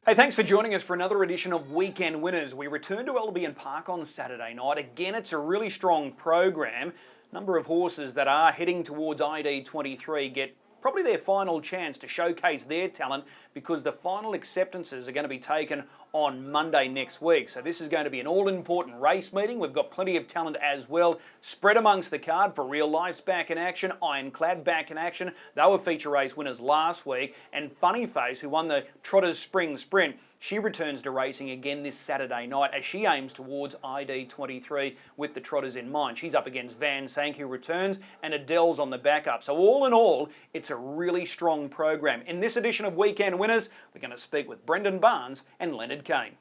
Hey, thanks for joining us for another edition of Weekend Winners. We return to Albion Park on Saturday night. Again, it's a really strong program. Number of horses that are heading towards ID23 get probably their final chance to showcase their talent because the final acceptances are going to be taken on Monday next week. So this is going to be an all-important race meeting. We've got plenty of talent as well spread amongst the card. For Real Life's back in action, Ironclad back in action. They were feature race winners last week. And Funny Face, who won the Trotters Spring Sprint, she returns to racing again this Saturday night as she aims towards ID23 with the Trotters in mind. She's up against Van Sank, who returns, and Adele's on the backup. So all in all, it's a really strong program. In this edition of Weekend Winners, we're going to speak with Brendan Barnes and Leonard Cain.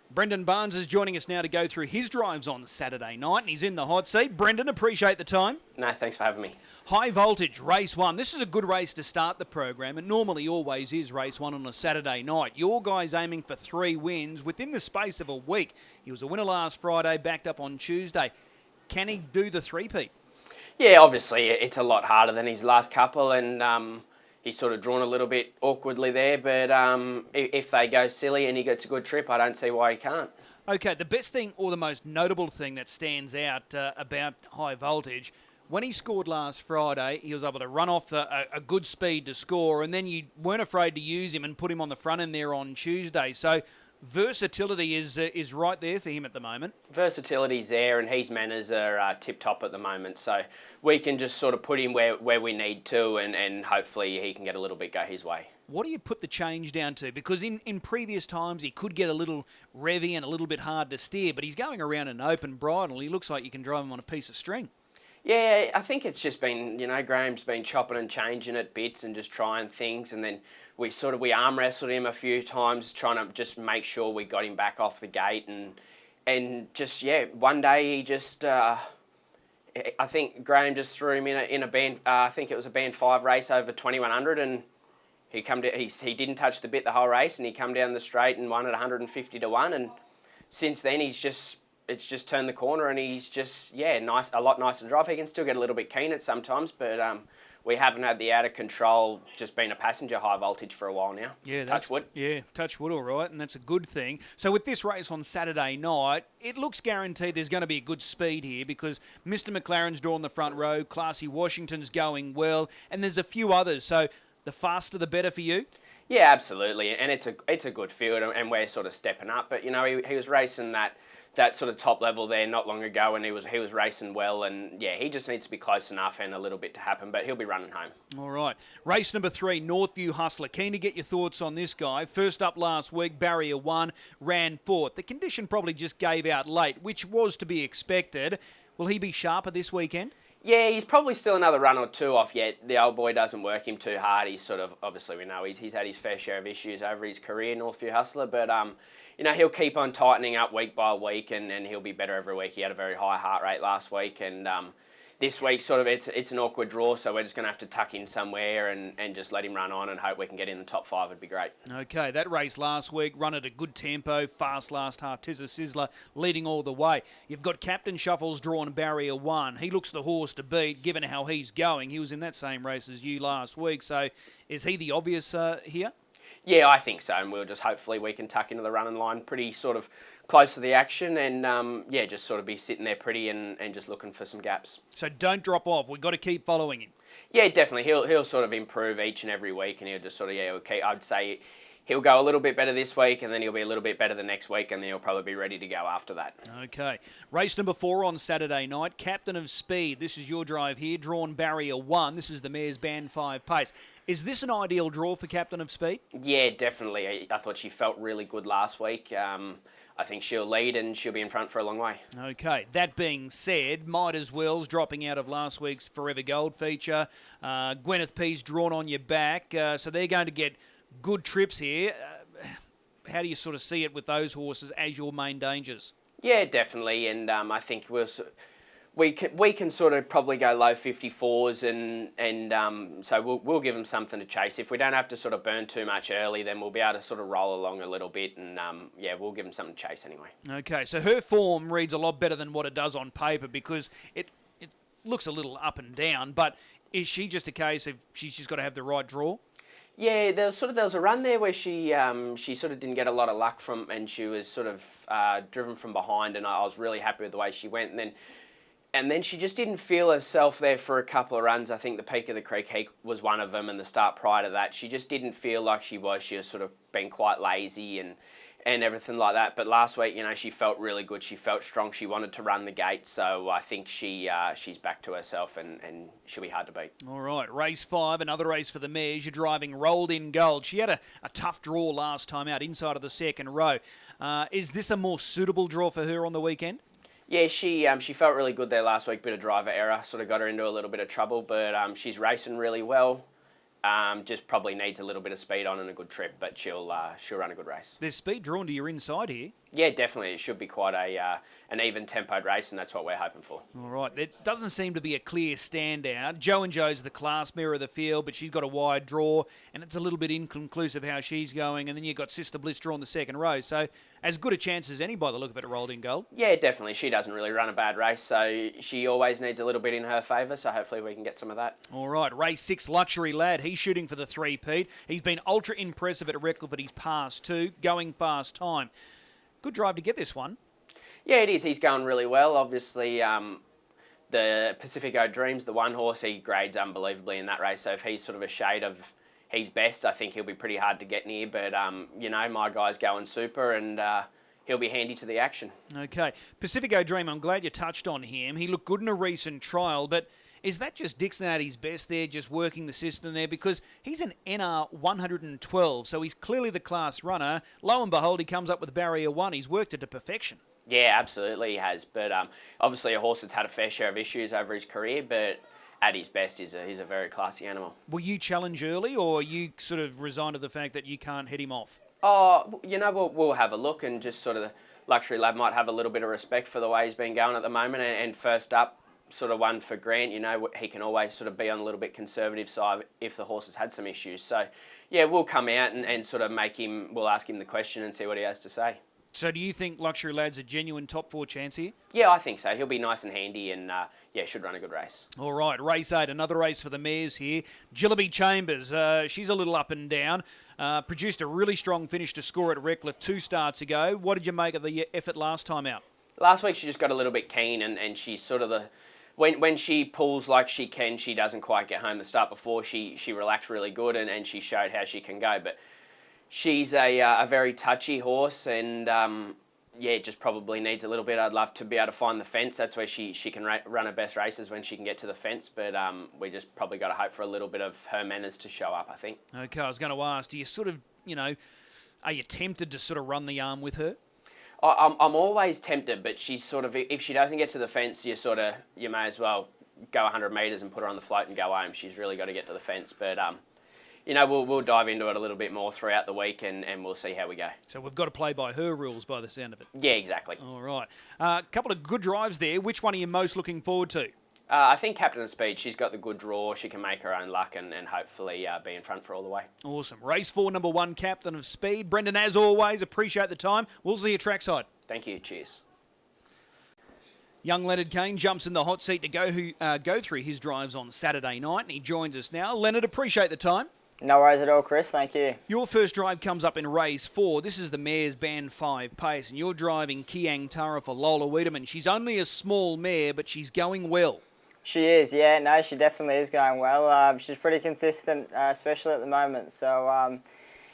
Brendan Barnes is joining us now to go through his drives on Saturday night, and he's in the hot seat. Brendan, appreciate the time. No, thanks for having me. High Voltage, race one. This is a good race to start the program. It normally always is race one on a Saturday night. Your guy's aiming for 3 wins within the space of a week. He was a winner last Friday, backed up on Tuesday. Can he do the three-peat? Yeah, obviously it's a lot harder than his last couple, and he's sort of drawn a little bit awkwardly there, but if they go silly and he gets a good trip, I don't see why he can't. Okay, the best thing or the most notable thing that stands out about High Voltage, when he scored last Friday, he was able to run off a good speed to score, and then you weren't afraid to use him and put him on the front end there on Tuesday. So versatility is right there for him at the moment. Versatility's there, and his manners are tip-top at the moment, so we can just sort of put him where we need to, and hopefully he can get a little bit go his way. What do you put the change down to? Because in previous times he could get a little revvy and a little bit hard to steer, but he's going around an open bridle. He looks like you can drive him on a piece of string. Yeah, I think it's just been, Graham's been chopping and changing at bits and just trying things, and then we arm wrestled him a few times, trying to just make sure we got him back off the gate, and just, one day he just, I think Graham just threw him in a band, I think it was a band 5 race over 2100, and he didn't touch the bit the whole race, and he come down the straight and won at 150 to 1, and since then it's just turned the corner, and he's just, nice, a lot nicer to drive. He can still get a little bit keen at sometimes, but we haven't had the out of control, just been a passenger High Voltage for a while now. Yeah, touch wood. Yeah, touch wood, all right, and that's a good thing. So with this race on Saturday night, it looks guaranteed there's going to be a good speed here because Mr. McLaren's drawn the front row, Classy Washington's going well, and there's a few others. So the faster the better for you? Yeah, absolutely, and it's a good field, and we're sort of stepping up. But he was racing that sort of top level there not long ago, and he was racing well, and he just needs to be close enough and a little bit to happen, but he'll be running home. All right, race number 3, Northview Hustler. Keen to get your thoughts on this guy. First up last week, Barrier 1 ran 4th. The condition probably just gave out late, which was to be expected. Will he be sharper this weekend? Yeah, he's probably still another run or two off yet. The old boy doesn't work him too hard. He's sort of, obviously we know he's had his fair share of issues over his career, Northview Hustler, but he'll keep on tightening up week by week, and he'll be better every week. He had a very high heart rate last week, and this week sort of it's an awkward draw, so we're just going to have to tuck in somewhere and just let him run on and hope we can get in the top 5. Would be great. Okay, that race last week, run at a good tempo, fast last half. Tizza Sizzler leading all the way. You've got Captain Shuffles drawn Barrier 1. He looks the horse to beat, given how he's going. He was in that same race as you last week, so is he the obvious here? Yeah, I think so, and hopefully we can tuck into the running line pretty sort of close to the action, and just sort of be sitting there pretty and just looking for some gaps. So don't drop off. We've got to keep following him. Yeah, definitely. He'll sort of improve each and every week, and he'll just sort of I'd say he'll go a little bit better this week, and then he'll be a little bit better the next week, and then he'll probably be ready to go after that. Okay. Race number 4 on Saturday night, Captain of Speed. This is your drive here, drawn Barrier 1. This is the mare's band 5 pace. Is this an ideal draw for Captain of Speed? Yeah, definitely. I thought she felt really good last week. I think she'll lead and she'll be in front for a long way. Okay, that being said, Might As Well's dropping out of last week's Forever Gold feature. Gwyneth P's drawn on your back, so they're going to get good trips here. How do you sort of see it with those horses as your main dangers? Yeah, definitely, and I think we can sort of probably go low 54s, and so we'll give them something to chase. If we don't have to sort of burn too much early, then we'll be able to sort of roll along a little bit, and we'll give them something to chase anyway. Okay, so her form reads a lot better than what it does on paper because it looks a little up and down, but is she just a case of she's just got to have the right draw? Yeah, there was a run there where she sort of didn't get a lot of luck from, and she was sort of driven from behind, and I was really happy with the way she went, and then she just didn't feel herself there for a couple of runs. I think the Peak of the Creek Heat was one of them, and the start prior to that, she just didn't feel like she was. She was sort of been quite lazy and everything like that. But last week, she felt really good. She felt strong. She wanted to run the gate, so I think she's back to herself, and she'll be hard to beat. All right, race 5, another race for the mares. You're driving Rolled in Gold. She had a tough draw last time out, inside of the second row. Is this a more suitable draw for her on the weekend? Yeah, she felt really good there last week. Bit of driver error sort of got her into a little bit of trouble, but she's racing really well. Just probably needs a little bit of speed on and a good trip, but she'll run a good race. There's speed drawn to your inside here. Yeah, definitely. It should be quite an even tempoed race, and that's what we're hoping for. All right. There doesn't seem to be a clear standout. Joe and Joe's the class mirror of the field, but she's got a wide draw, and it's a little bit inconclusive how she's going. And then you've got Sister Bliss drawn the second row. So as good a chance as any by the look of it, Rolled in Gold. Yeah, definitely. She doesn't really run a bad race, so she always needs a little bit in her favour, so hopefully we can get some of that. All right. Race 6, Luxury Lad. He's shooting for the 3-peat. He's been ultra impressive at Redcliffe at his past too, going fast time. Good drive to get this one. Yeah, it is. He's going really well. Obviously, the Pacifico Dreams, the one horse, he grades unbelievably in that race. So if he's sort of a shade of his best, I think he'll be pretty hard to get near. But, my guy's going super, and he'll be handy to the action. Okay. Pacifico Dream, I'm glad you touched on him. He looked good in a recent trial, but is that just Dixon at his best there, just working the system there? Because he's an NR 112, so he's clearly the class runner. Lo and behold, he comes up with barrier 1. He's worked it to perfection. Yeah, absolutely he has. But obviously a horse that's had a fair share of issues over his career, but at his best, he's a very classy animal. Will you challenge early, or are you sort of resigned to the fact that you can't head him off? Oh, we'll have a look, and just sort of the Luxury Lad might have a little bit of respect for the way he's been going at the moment, and first up, sort of one for Grant, he can always sort of be on a little bit conservative side if the horse has had some issues. So, yeah, we'll come out and sort of we'll ask him the question and see what he has to say. So do you think Luxury Lad's a genuine top 4 chance here? Yeah, I think so. He'll be nice and handy and, should run a good race. All right, race 8, another race for the mares here. Jillaby Chambers, she's a little up and down. Produced a really strong finish to score at Redcliffe 2 starts ago. What did you make of the effort last time out? Last week she just got a little bit keen, and she's sort of when she pulls like she can, she doesn't quite get home the start before. She relaxed really good, and she showed how she can go. But she's a very touchy horse, and just probably needs a little bit. I'd love to be able to find the fence. That's where she can run her best races, when she can get to the fence. But we just probably got to hope for a little bit of her manners to show up, I think. Okay, I was going to ask, do you sort of, are you tempted to sort of run the arm with her? I'm always tempted, but she's sort of, if she doesn't get to the fence, you may as well go 100 metres and put her on the float and go home. She's really got to get to the fence. But, we'll dive into it a little bit more throughout the week, and we'll see how we go. So we've got to play by her rules by the sound of it. Yeah, exactly. All right. A couple of good drives there. Which one are you most looking forward to? I think Captain of Speed, she's got the good draw. She can make her own luck and hopefully be in front for all the way. Awesome. Race 4, number 1, Captain of Speed. Brendan, as always, appreciate the time. We'll see you trackside. Thank you. Cheers. Young Leonard Cain jumps in the hot seat to go through his drives on Saturday night, and he joins us now. Leonard, appreciate the time. No worries at all, Chris. Thank you. Your first drive comes up in race 4. This is the mare's Band 5 pace, and you're driving Kiang Tara for Lola Wiedemann. She's only a small mare, but she's going well. She is, yeah. No, she definitely is going well. She's pretty consistent, especially at the moment. So,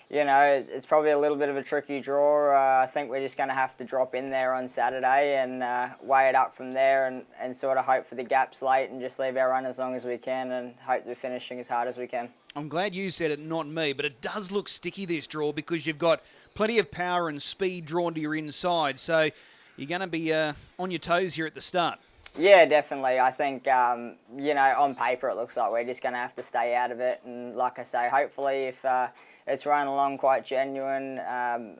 it's probably a little bit of a tricky draw. I think we're just going to have to drop in there on Saturday and weigh it up from there and sort of hope for the gaps late and just leave our run as long as we can and hope we're finishing as hard as we can. I'm glad you said it, not me, but it does look sticky, this draw, because you've got plenty of power and speed drawn to your inside. So you're going to be on your toes here at the start. Yeah, definitely. I think, on paper it looks like we're just going to have to stay out of it. And like I say, hopefully if it's run along quite genuine,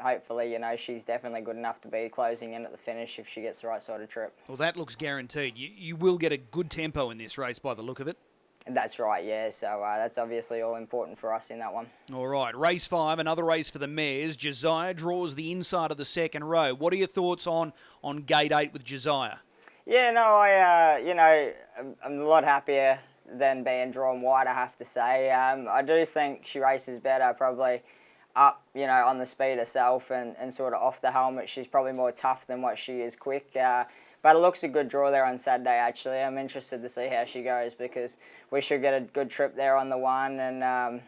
hopefully, she's definitely good enough to be closing in at the finish if she gets the right sort of trip. Well, that looks guaranteed. You will get a good tempo in this race by the look of it. That's right, yeah. So that's obviously all important for us in that one. All right, race 5, another race for the mares. Josiah draws the inside of the second row. What are your thoughts on gate 8 with Josiah? Yeah, no, I'm a lot happier than being drawn wide, I have to say. I do think she races better probably up, on the speed herself and sort of off the helmet. She's probably more tough than what she is quick. But it looks a good draw there on Saturday, actually. I'm interested to see how she goes because we should get a good trip there on the one. And,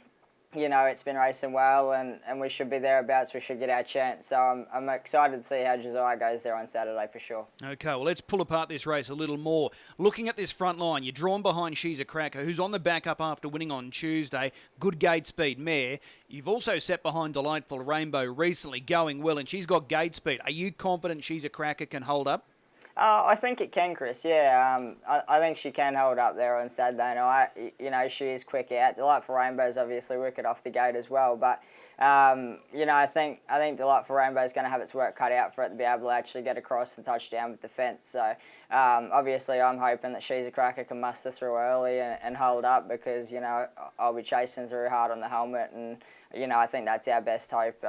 it's been racing well and we should be thereabouts. We should get our chance. So I'm excited to see how Josiah goes there on Saturday for sure. Okay, well, let's pull apart this race a little more. Looking at this front line, you're drawn behind She's a Cracker, who's on the back up after winning on Tuesday. Good gate speed mare. You've also sat behind Delightful Rainbow recently, going well, and she's got gate speed. Are you confident She's a Cracker can hold up? I think it can, Chris. Yeah, I think she can hold up there on Saturday night. She is quick out. Delightful Rainbow's obviously wicked off the gate as well, but I think Delightful Rainbow's going to have its work cut out for it to be able to actually get across the touchdown with the fence. So obviously, I'm hoping that She's a Cracker can muster through early and hold up because I'll be chasing through hard on the helmet and. I think that's our best hope.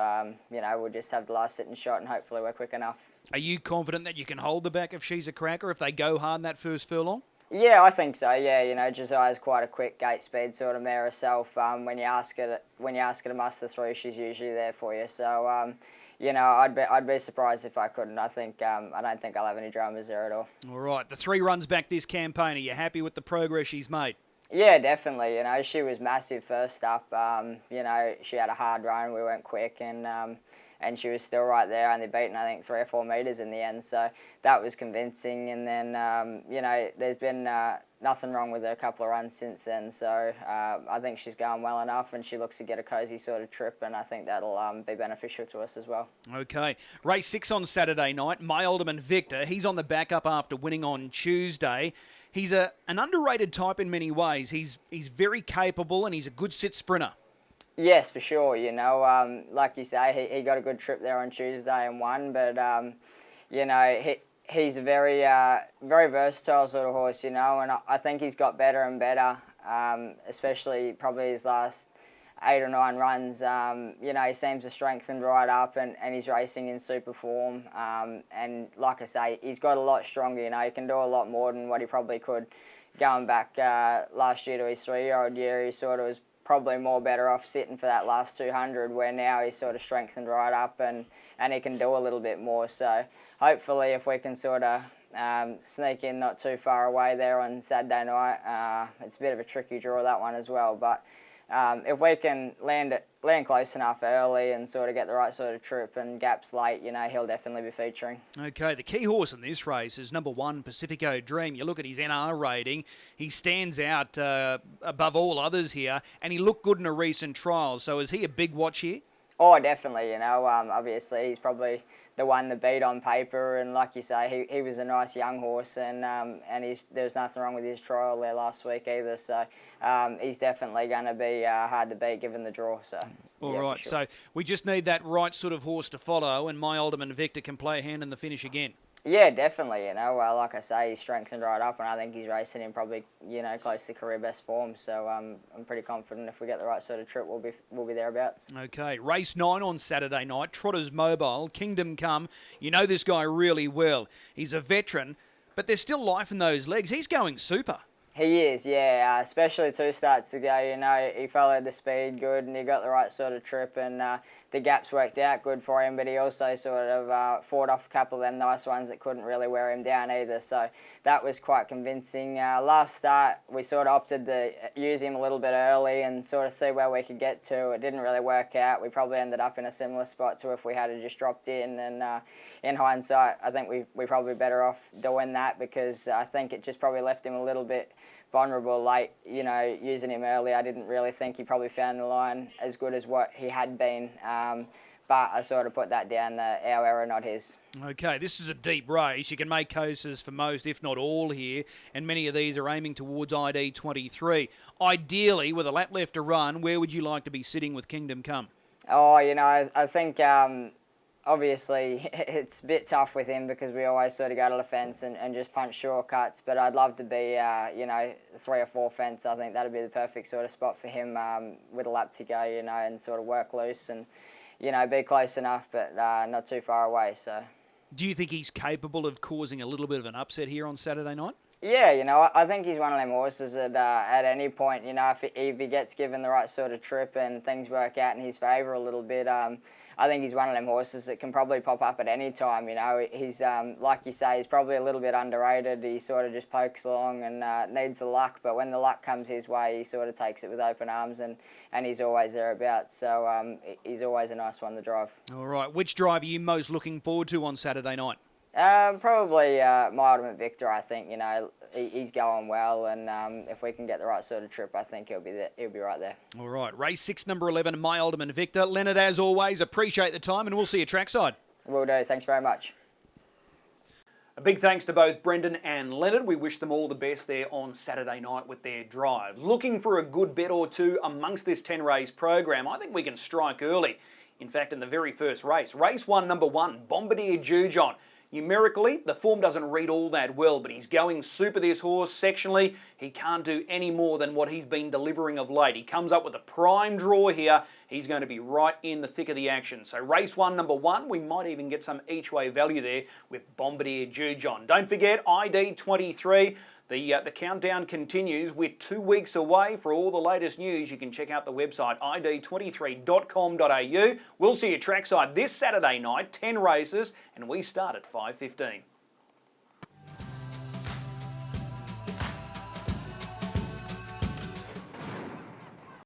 We'll just have the last sitting shot and hopefully we're quick enough. Are you confident that you can hold the back of She's a Cracker if they go hard in that first furlong? Yeah, I think so. Yeah, Josiah's quite a quick gate speed sort of mare herself. When you ask her to muster through, she's usually there for you. So, I'd be surprised if I couldn't. I don't think I'll have any dramas there at all. All right, the 3 runs back this campaign. Are you happy with the progress she's made? Yeah, definitely. She was massive first up. She had a hard run. We went quick, and she was still right there, only beaten I think 3 or 4 metres in the end. So that was convincing. And then there's been nothing wrong with her a couple of runs since then. So I think she's going well enough, and she looks to get a cosy sort of trip, and I think that'll be beneficial to us as well. Okay, race 6 on Saturday night. My Alderman Victor, he's on the back up after winning on Tuesday. He's an underrated type in many ways. He's very capable and he's a good sit sprinter. Yes, for sure. Like you say, he got a good trip there on Tuesday and won. But he's a very very versatile sort of horse. And I think he's got better and better. Especially probably his last 8 or 9 runs. He seems to strengthen right up and he's racing in super form. And like I say, he's got a lot stronger. He can do a lot more than what he probably could going back last year to his 3-year-old year. He sort of was probably more better off sitting for that last 200, where now he's sort of strengthened right up and he can do a little bit more. So hopefully if we can sort of sneak in not too far away there on Saturday night, it's a bit of a tricky draw, that one as well. But if we can land close enough early and sort of get the right sort of trip and gaps late, he'll definitely be featuring. Okay, the key horse in this race is number 1, Pacifico Dream. You look at his NR rating, he stands out above all others here, and he looked good in a recent trial. So is he a big watch here? Oh, definitely. Obviously he's probably the one that beat on paper, and like you say, he was a nice young horse, and there's nothing wrong with his trial there last week either. So he's definitely going to be hard to beat given the draw. So. All right. Sure. So we just need that right sort of horse to follow, and My Alderman Victor can play a hand in the finish again. Yeah, definitely. Like I say, he's strengthened right up, and I think he's racing in probably close to career best form. So I'm pretty confident if we get the right sort of trip, we'll be thereabouts. Okay, race 9 on Saturday night. Trotters Mobile, Kingdom Come. You know this guy really well. He's a veteran, but there's still life in those legs. He's going super. He is, yeah. Especially 2 starts ago, he followed the speed good and he got the right sort of trip, and the gaps worked out good for him. But he also sort of fought off a couple of them nice ones that couldn't really wear him down either. So that was quite convincing. Last start, we sort of opted to use him a little bit early and sort of see where we could get to. It didn't really work out. We probably ended up in a similar spot to if we had just dropped in. And in hindsight, I think we probably better off doing that, because I think it just probably left him a little bit vulnerable late, using him early. I didn't really think he probably found the line as good as what he had been, but I sort of put that down, our error, not his. Okay, this is a deep race. You can make coasters for most, if not all here, and many of these are aiming towards ID 23. Ideally, with a lap left to run, where would you like to be sitting with Kingdom Come? Oh, I think obviously it's a bit tough with him because we always sort of go to the fence and just punch shortcuts, but I'd love to be 3 or 4 fence. I think that'd be the perfect sort of spot for him, with a lap to go, and sort of work loose and be close enough but not too far away. So do you think he's capable of causing a little bit of an upset here on Saturday night? Yeah, I think he's one of them horses that at any point, if he gets given the right sort of trip and things work out in his favour a little bit, I think he's one of them horses that can probably pop up at any time. He's like you say, he's probably a little bit underrated. He sort of just pokes along and needs the luck, but when the luck comes his way, he sort of takes it with open arms and he's always thereabouts. So he's always a nice one to drive. All right, which drive are you most looking forward to on Saturday night? Probably my ultimate victor. I think he's going well, and if we can get the right sort of trip, I think he'll be right there. All right, race 6, number 11, My Ultimate Victor. Leonard, as always, appreciate the time, and we'll see you trackside. Will do. Thanks very much. A big thanks to both Brendan and Leonard. We wish them all the best there on Saturday night with their drive. Looking for a good bet or two amongst this 10-race program, I think we can strike early. In fact, in the very first race, race 1, number 1, Bombardier Jujon. Numerically, the form doesn't read all that well, but he's going super, this horse. Sectionally, he can't do any more than what he's been delivering of late. He comes up with a prime draw here. He's going to be right in the thick of the action. So race 1, number 1, we might even get some each-way value there with Bombardier Jujon. Don't forget, ID 23. The countdown continues. We're 2 weeks away. For all the latest news, you can check out the website id23.com.au. We'll see you trackside this Saturday night, 10 races, and we start at 5:15.